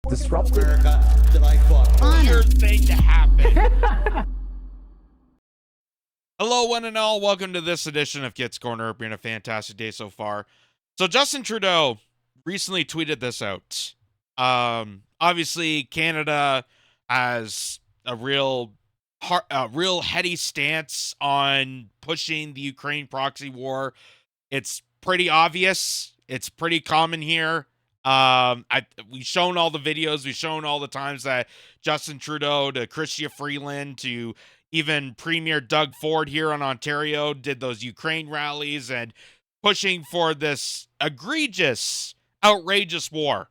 disruptive. America that I fought. Weird thing to happen. Hello, one and all. Welcome to this edition of Kitz Corner. Hope you're having a fantastic day so far. So Justin Trudeau recently tweeted this out. Obviously, Canada has a real heady stance on pushing the Ukraine proxy war. It's pretty obvious. It's pretty common here. We've shown all the videos. We've shown all the times that Justin Trudeau to Chrystia Freeland to even Premier Doug Ford here in Ontario did those Ukraine rallies and pushing for this egregious, outrageous war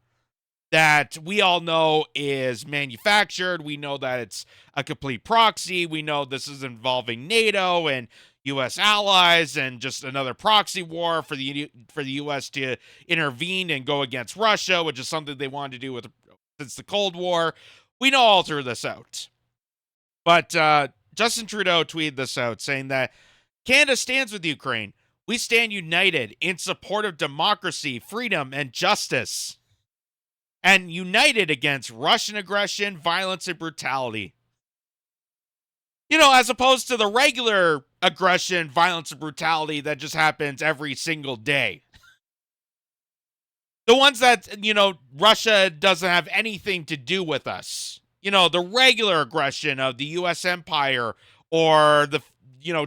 that we all know is manufactured. We know that it's a complete proxy. We know this is involving NATO and U.S. allies and just another proxy war for the U.S. to intervene and go against Russia, which is something they wanted to do since the Cold War. We know all through this out. But Justin Trudeau tweeted this out saying that Canada stands with Ukraine. We stand united in support of democracy, freedom, and justice, and united against Russian aggression, violence, and brutality. You know, as opposed to the regular aggression, violence, and brutality that just happens every single day. The ones that, Russia doesn't have anything to do with us. The regular aggression of the U.S. empire or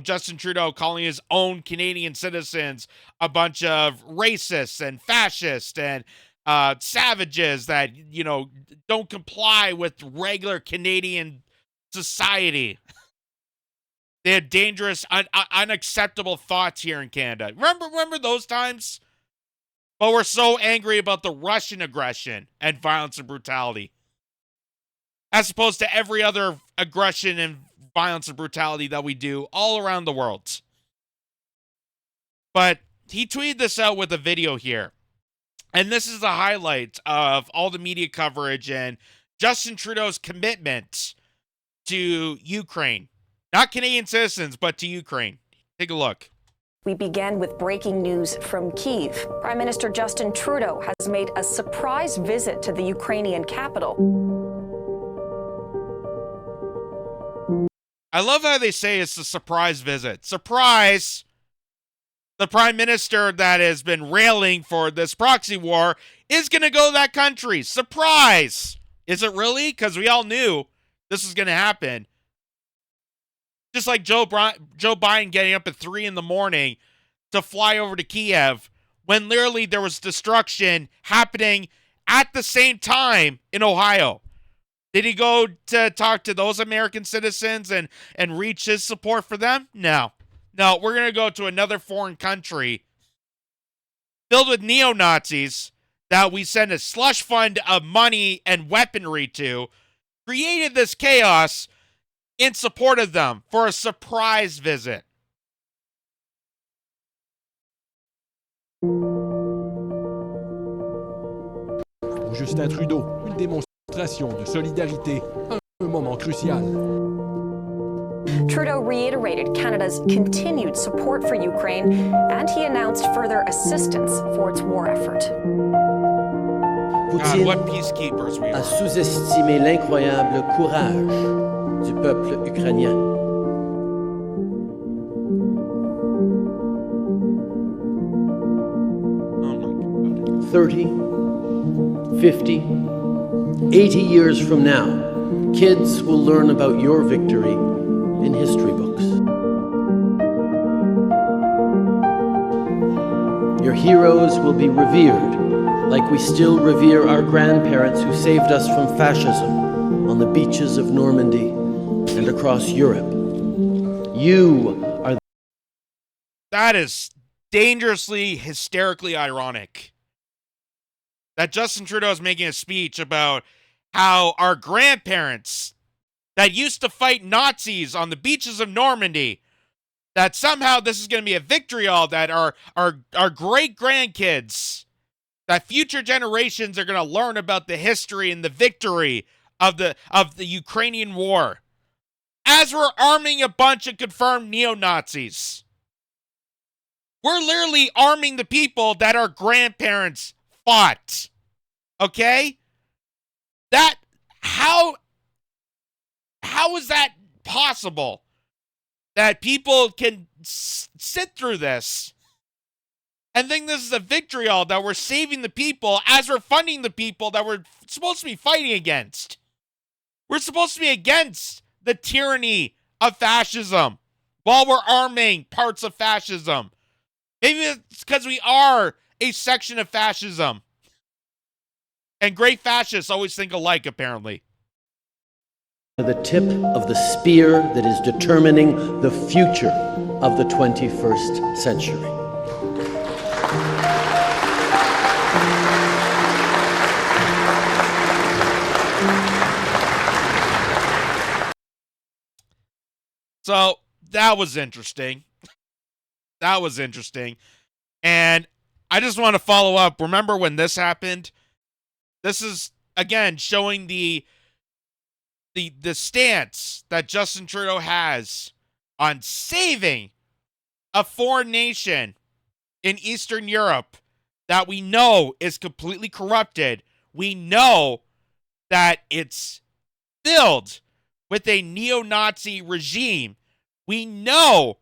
Justin Trudeau calling his own Canadian citizens a bunch of racists and fascists and savages that, don't comply with regular Canadian society. They have dangerous, unacceptable thoughts here in Canada. Remember those times? But we're so angry about the Russian aggression and violence and brutality, as opposed to every other aggression and violence and brutality that we do all around the world. But he tweeted this out with a video here. And this is the highlight of all the media coverage and Justin Trudeau's commitment to Ukraine. Not Canadian citizens, but to Ukraine. Take a look. We begin with breaking news from Kyiv. Prime Minister Justin Trudeau has made a surprise visit to the Ukrainian capital. I love how they say it's a surprise visit. Surprise! The Prime Minister that has been railing for this proxy war is going to go to that country. Surprise! Is it really? Because we all knew this was going to happen. Just like Joe Biden getting up at 3 a.m. to fly over to Kiev when literally there was destruction happening at the same time in Ohio. Did he go to talk to those American citizens and reach his support for them? No. No, we're going to go to another foreign country filled with neo-Nazis that we send a slush fund of money and weaponry to, created this chaos in support of them for a surprise visit. Pour Justin Trudeau, une démonstration de solidarité à un moment crucial. Trudeau reiterated Canada's continued support for Ukraine, and he announced further assistance for its war effort. God, what peacekeepers we a are. sous-estimé l'incroyable courage du peuple ukrainien. Oh my God. 30, 50, 80 years from now, kids will learn about your victory in history books. Your heroes will be revered like we still revere our grandparents who saved us from fascism on the beaches of Normandy and across Europe. You are... That is dangerously, hysterically ironic. That Justin Trudeau is making a speech about how our grandparents that used to fight Nazis on the beaches of Normandy, that somehow this is going to be a victory, all that our great-grandkids, that future generations are going to learn about the history and the victory of the Ukrainian war. As we're arming a bunch of confirmed neo-Nazis. We're literally arming the people that our grandparents fought. Okay? How is that possible? That people can sit through this and think this is a vitriol, that we're saving the people as we're funding the people that we're supposed to be fighting against. We're supposed to be against the tyranny of fascism while we're arming parts of fascism. Maybe it's because we are a section of fascism. And great fascists always think alike, apparently. The tip of the spear that is determining the future of the 21st century. So that was interesting. That was interesting. And I just want to follow up. Remember when this happened? This is, again, showing the stance that Justin Trudeau has on saving a foreign nation in Eastern Europe that we know is completely corrupted. We know that it's filled with a neo-Nazi regime. We know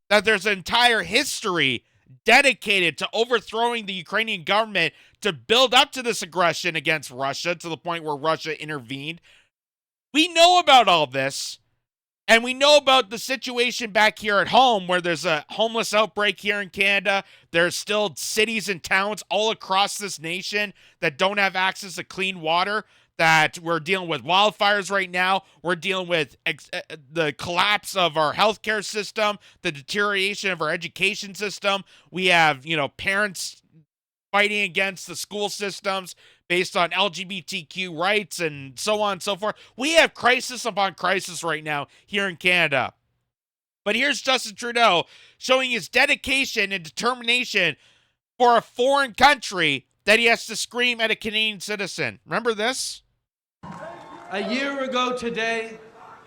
that there's an entire history dedicated to overthrowing the Ukrainian government to build up to this aggression against Russia to the point where Russia intervened. We know about all this, and we know about the situation back here at home where there's a homeless outbreak here in Canada. There's still cities and towns all across this nation that don't have access to clean water, that we're dealing with wildfires right now. We're dealing with the collapse of our healthcare system, the deterioration of our education system. We have, parents fighting against the school systems based on LGBTQ rights and so on and so forth. We have crisis upon crisis right now here in Canada. But here's Justin Trudeau showing his dedication and determination for a foreign country that he has to scream at a Canadian citizen. Remember this? A year ago today,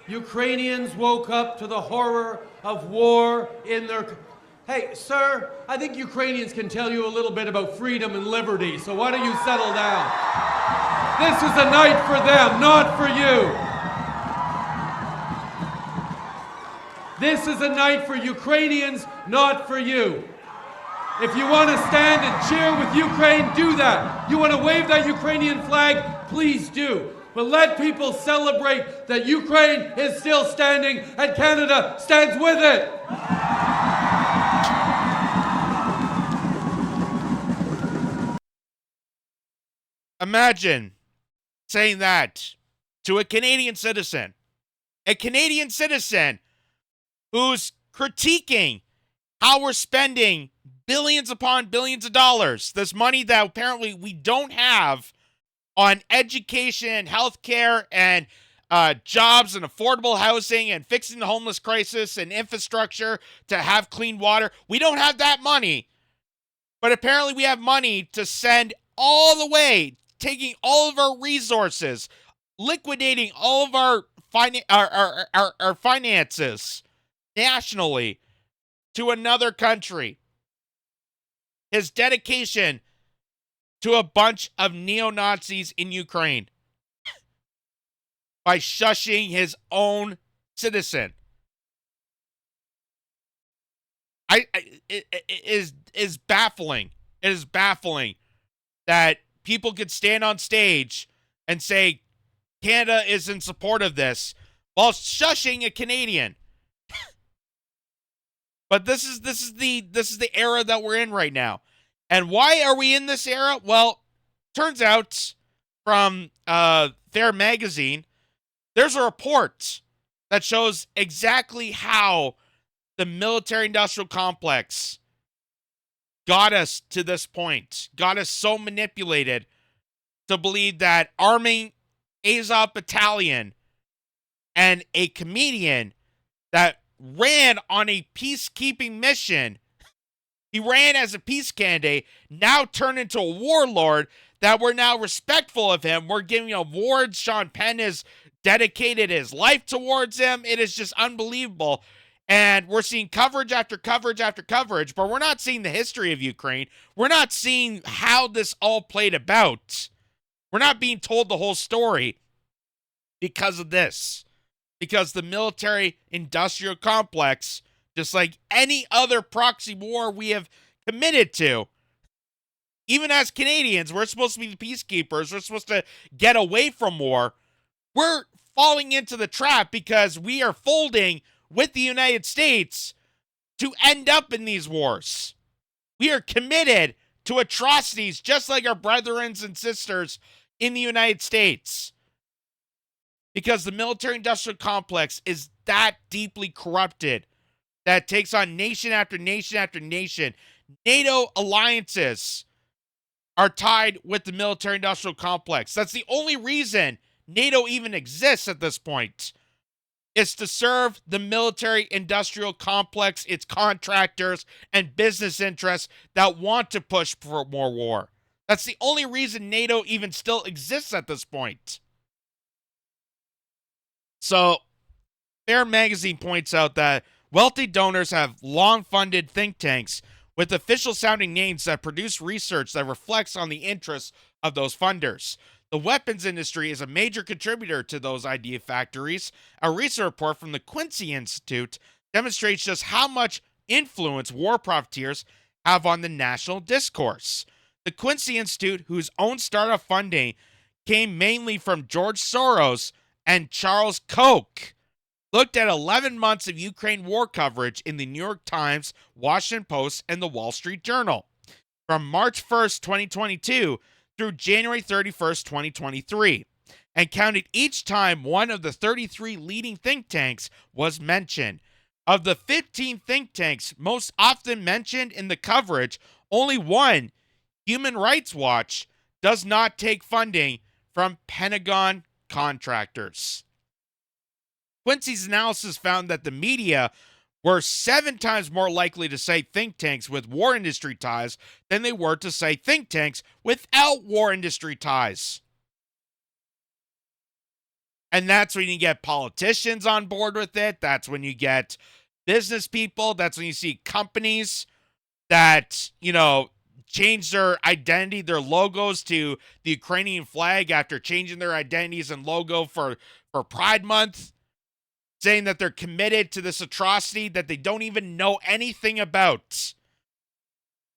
Ukrainians woke up to the horror of war in their... Hey, sir, I think Ukrainians can tell you a little bit about freedom and liberty, so why don't you settle down? This is a night for them, not for you. This is a night for Ukrainians, not for you. If you want to stand and cheer with Ukraine, do that. You want to wave that Ukrainian flag, please do. But let people celebrate that Ukraine is still standing and Canada stands with it. Imagine saying that to a Canadian citizen who's critiquing how we're spending billions upon billions of dollars, this money that apparently we don't have on education, healthcare, and jobs and affordable housing and fixing the homeless crisis and infrastructure to have clean water. We don't have that money, but apparently we have money to send all the way, taking all of our resources, liquidating all of our finances nationally to another country. His dedication to a bunch of neo-Nazis in Ukraine by shushing his own citizen. It is baffling. It is baffling that people could stand on stage and say Canada is in support of this while shushing a Canadian. But this is the era that we're in right now. And why are we in this era? Well, turns out from Fair Magazine, there's a report that shows exactly how the military-industrial complex got us to this point, got us so manipulated to believe that arming Azov Battalion and a comedian that ran on a peacekeeping mission, he ran as a peace candidate, now turned into a warlord, that we're now respectful of him. We're giving awards. Sean Penn has dedicated his life towards him. It is just unbelievable. And we're seeing coverage after coverage after coverage, but we're not seeing the history of Ukraine. We're not seeing how this all played about. We're not being told the whole story because of this. because the military-industrial complex, just like any other proxy war we have committed to, even as Canadians, we're supposed to be the peacekeepers. We're supposed to get away from war. We're falling into the trap because we are folding with the United States to end up in these wars. We are committed to atrocities just like our brethren and sisters in the United States. Because the military-industrial complex is that deeply corrupted that it takes on nation after nation after nation. NATO alliances are tied with the military-industrial complex. That's the only reason NATO even exists at this point, is to serve the military-industrial complex, its contractors, and business interests that want to push for more war. That's the only reason NATO even still exists at this point. So, Fair Magazine points out that wealthy donors have long funded think tanks with official-sounding names that produce research that reflects on the interests of those funders. The weapons industry is a major contributor to those idea factories. A recent report from the Quincy Institute demonstrates just how much influence war profiteers have on the national discourse. The Quincy Institute, whose own startup funding came mainly from George Soros and Charles Koch, looked at 11 months of Ukraine war coverage in the New York Times, Washington Post, and the Wall Street Journal from March 1st, 2022 through January 31st, 2023, and counted each time one of the 33 leading think tanks was mentioned. Of the 15 think tanks most often mentioned in the coverage, only one, Human Rights Watch, does not take funding from Pentagon contractors. Quincy's analysis found that the media were 7 times more likely to cite think tanks with war industry ties than they were to cite think tanks without war industry ties. And that's when you get politicians on board with it. That's when you get business people. That's when you see companies that, change their identity, their logos to the Ukrainian flag after changing their identities and logo for Pride Month, saying that they're committed to this atrocity that they don't even know anything about.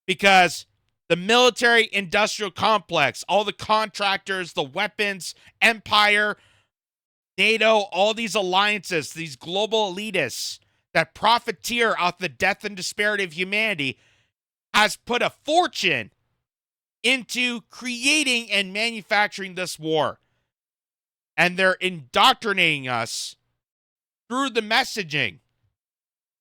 Because the military-industrial complex, all the contractors, the weapons, empire, NATO, all these alliances, these global elitists that profiteer off the death and disparity of humanity, has put a fortune into creating and manufacturing this war. And they're indoctrinating us through the messaging.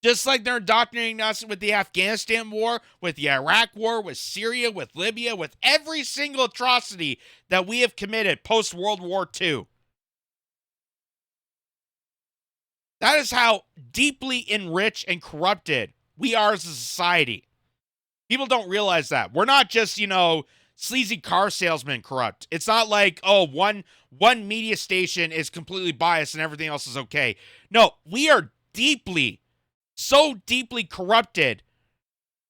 Just like they're indoctrinating us with the Afghanistan war, with the Iraq war, with Syria, with Libya, with every single atrocity that we have committed post-World War II. That is how deeply enriched and corrupted we are as a society. People don't realize that. We're not just, sleazy car salesmen corrupt. It's not like, one media station is completely biased and everything else is okay. No, we are so deeply corrupted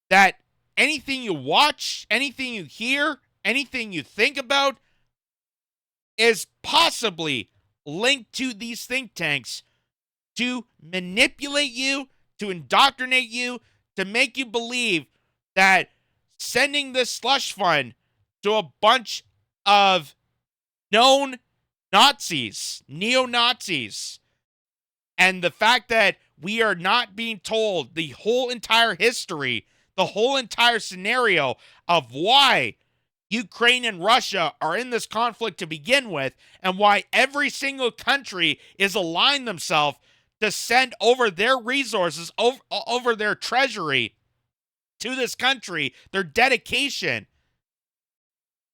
that anything you watch, anything you hear, anything you think about is possibly linked to these think tanks to manipulate you, to indoctrinate you, to make you believe that sending this slush fund to a bunch of known Nazis, neo-Nazis, and the fact that we are not being told the whole entire history, the whole entire scenario of why Ukraine and Russia are in this conflict to begin with, and why every single country is aligned themselves to send over their resources, over their treasury to this country, their dedication,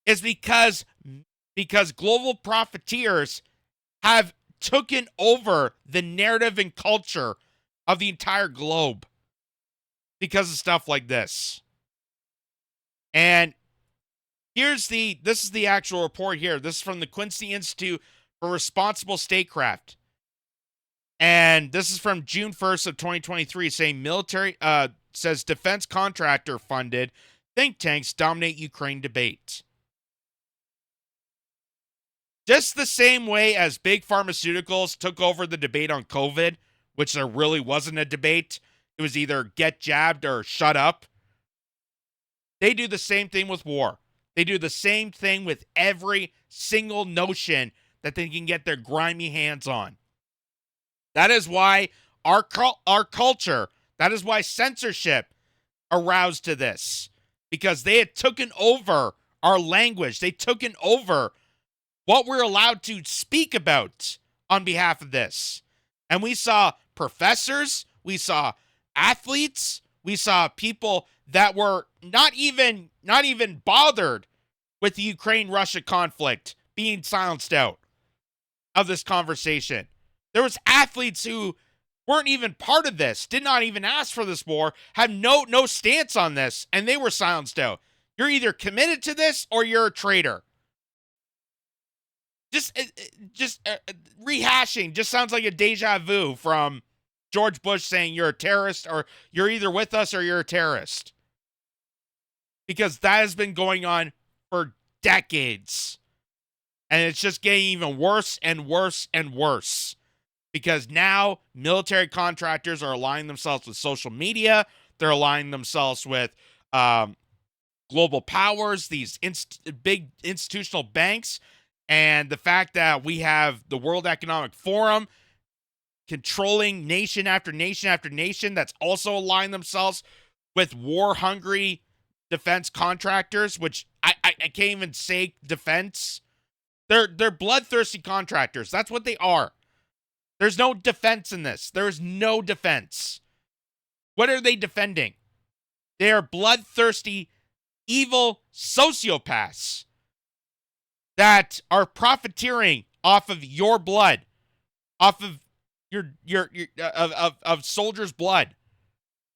is because global profiteers have taken over the narrative and culture of the entire globe because of stuff like this. And this is the actual report here. This is from the Quincy Institute for Responsible Statecraft. And this is from June 1st of 2023, saying says defense contractor funded think tanks dominate Ukraine debate. Just the same way as big pharmaceuticals took over the debate on COVID, which there really wasn't a debate. It was either get jabbed or shut up. They do the same thing with war. They do the same thing with every single notion that they can get their grimy hands on. That is why our culture, that is why censorship aroused to this. Because they had taken over our language. They taken over what we're allowed to speak about on behalf of this. And we saw professors, we saw athletes, we saw people that were not even bothered with the Ukraine-Russia conflict being silenced out of this conversation. There was athletes who weren't even part of this, did not even ask for this war, had no stance on this, and they were silenced out. You're either committed to this or you're a traitor. Just rehashing just sounds like a deja vu from George Bush saying you're a terrorist, or you're either with us or you're a terrorist. Because that has been going on for decades. And it's just getting even worse and worse and worse. Because now military contractors are aligning themselves with social media. They're aligning themselves with global powers, these big institutional banks. And the fact that we have the World Economic Forum controlling nation after nation after nation that's also aligned themselves with war-hungry defense contractors, which I can't even say defense. They're bloodthirsty contractors. That's what they are. There's no defense in this. There is no defense. What are they defending? They are bloodthirsty, evil sociopaths that are profiteering off of your blood, off of of soldiers' blood,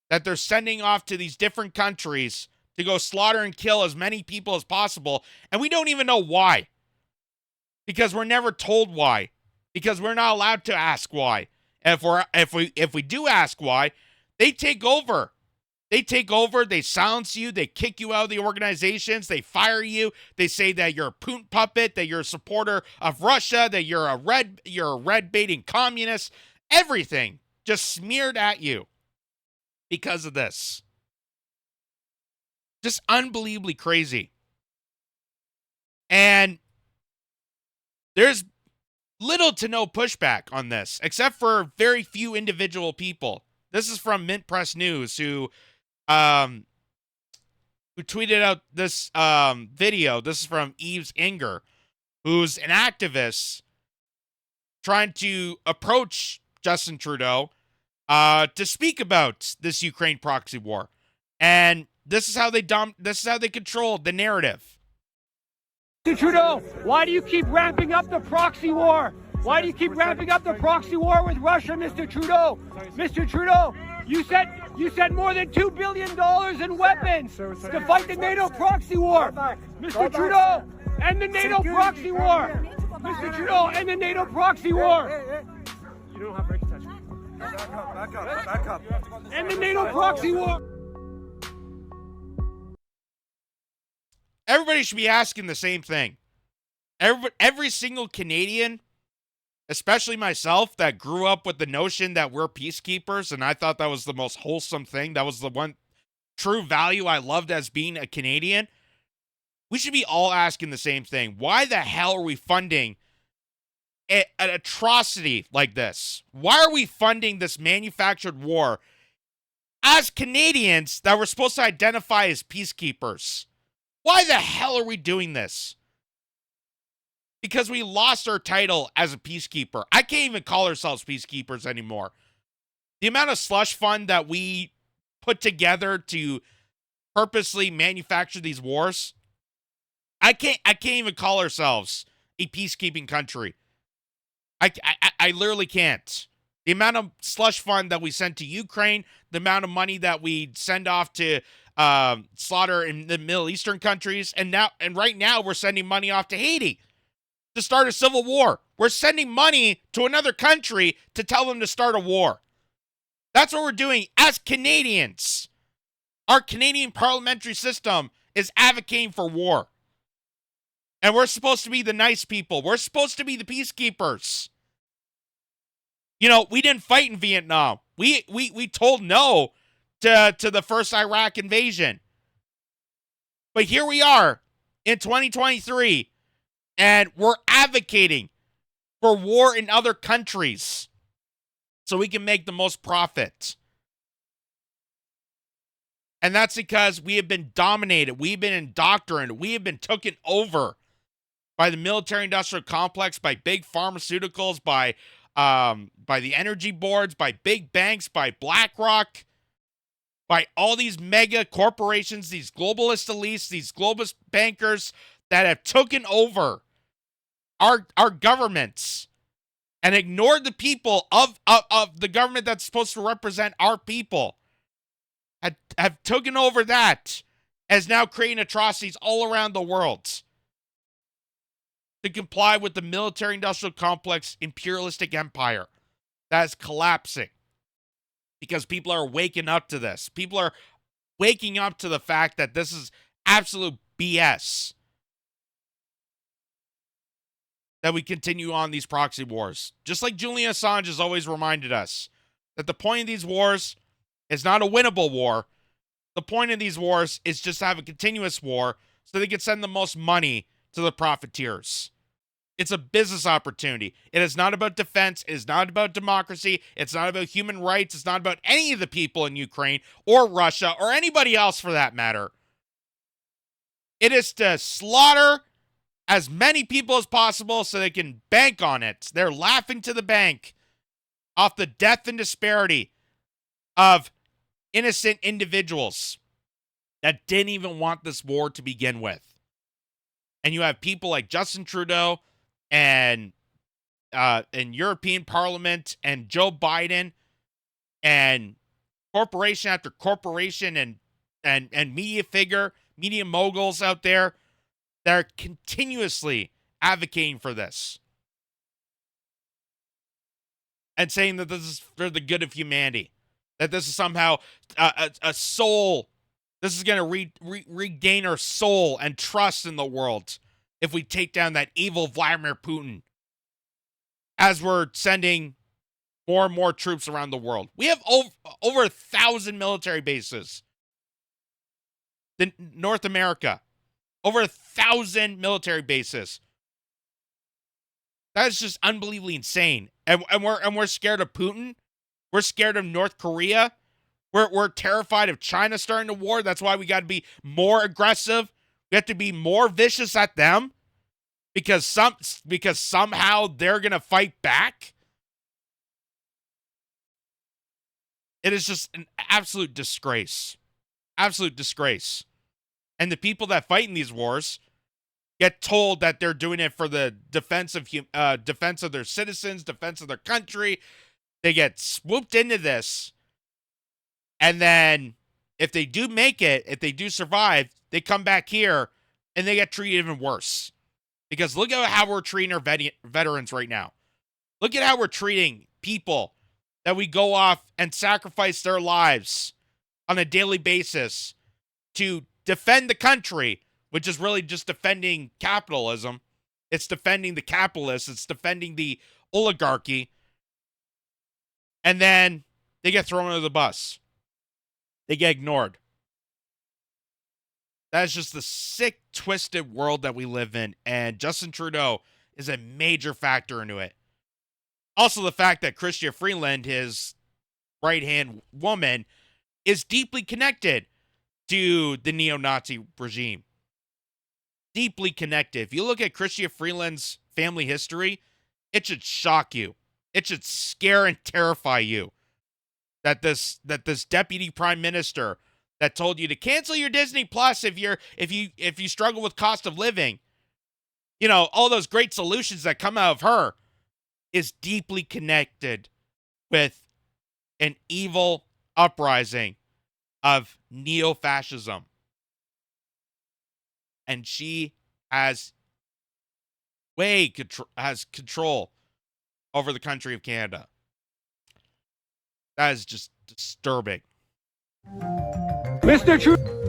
that they're sending off to these different countries to go slaughter and kill as many people as possible, and we don't even know why, because we're never told why, because we're not allowed to ask why. And if we do ask why, they take over. They take over, they silence you, they kick you out of the organizations, they fire you, they say that you're a Putin puppet, that you're a supporter of Russia, that you're a red baiting communist. Everything just smeared at you because of this. Just unbelievably crazy. And there's little to no pushback on this, except for very few individual people. This is from Mint Press News, who tweeted out this video. This is from Yves Inger, who's an activist trying to approach Justin Trudeau to speak about this Ukraine proxy war. And this is how they control the narrative. Mr. Trudeau, why do you keep ramping up the proxy war? Why do you keep ramping up the proxy war with Russia, Mr. Trudeau? Mr. Trudeau, you said more than $2 billion in weapons to fight the NATO proxy war. Mr. Trudeau, end the NATO proxy war. Mr. Trudeau, end the NATO proxy war. You don't have right to touch me. Back up. End the NATO proxy war. Everybody should be asking the same thing. Every single Canadian, especially myself, that grew up with the notion that we're peacekeepers, and I thought that was the most wholesome thing. That was the one true value I loved as being a Canadian. We should be all asking the same thing. Why the hell are we funding an atrocity like this? Why are we funding this manufactured war as Canadians that we're supposed to identify as peacekeepers? Why the hell are we doing this? Because we lost our title as a peacekeeper. I can't even call ourselves peacekeepers anymore. The amount of slush fund that we put together to purposely manufacture these wars, I can't even call ourselves a peacekeeping country. I literally can't. The amount of slush fund that we send to Ukraine, the amount of money that we send off to slaughter in the Middle Eastern countries, and right now we're sending money off to Haiti to start a civil war. We're sending money to another country to tell them to start a war. That's what we're doing as Canadians. Our Canadian parliamentary system is advocating for war. And we're supposed to be the nice people. We're supposed to be the peacekeepers. You know, we didn't fight in Vietnam. We told no to the first Iraq invasion. But here we are in 2023, and we're advocating for war in other countries so we can make the most profit. And that's because we have been dominated. We've been indoctrinated. We have been taken over by the military-industrial complex, by big pharmaceuticals, by the energy boards, by big banks, by BlackRock, by all these mega corporations, these globalist elites, these globalist bankers that have taken over our governments and ignored the people of the government that's supposed to represent our people. Have taken over that, as now creating atrocities all around the world to comply with the military-industrial complex imperialistic empire that is collapsing because people are waking up to this. People are waking up to the fact that this is absolute BS, that we continue on these proxy wars. Just like Julian Assange has always reminded us that the point of these wars is not a winnable war. The point of these wars is just to have a continuous war so they can send the most money to the profiteers. It's a business opportunity. It is not about defense. It is not about democracy. It's not about human rights. It's not about any of the people in Ukraine or Russia or anybody else for that matter. It is to slaughter as many people as possible so they can bank on it. They're laughing to the bank off the death and disparity of innocent individuals that didn't even want this war to begin with. And you have people like Justin Trudeau and European Parliament and Joe Biden and corporation after corporation and media moguls out there that are continuously advocating for this and saying that this is for the good of humanity, that this is somehow a soul. This is going to regain our soul and trust in the world if we take down that evil Vladimir Putin, as we're sending more and more troops around the world. We have over 1,000 military bases in North America. Over 1,000 military bases. That is just unbelievably insane. And we're scared of Putin. We're scared of North Korea. We're terrified of China starting a war. That's why we got to be more aggressive. We have to be more vicious at them because somehow they're going to fight back. It is just an absolute disgrace. Absolute disgrace. And the people that fight in these wars get told that they're doing it for the defense of their citizens, defense of their country. They get swooped into this. And then if they do make it, if they do survive, they come back here and they get treated even worse. Because look at how we're treating our veterans right now. Look at how we're treating people that we go off and sacrifice their lives on a daily basis to defend the country, which is really just defending capitalism. It's defending the capitalists. It's defending the oligarchy. And then they get thrown under the bus. They get ignored. That's just the sick, twisted world that we live in. And Justin Trudeau is a major factor into it. Also, the fact that Chrystia Freeland, his right-hand woman, is deeply connected to the neo-Nazi regime. Deeply connected. If you look at Chrystia Freeland's family history, it should shock you. It should scare and terrify you that this deputy prime minister that told you to cancel your Disney Plus if you struggle with cost of living, you know, all those great solutions that come out of her, is deeply connected with an evil uprising of neo-fascism. And she has control over the country of Canada. That is just disturbing. Mr. Trudeau.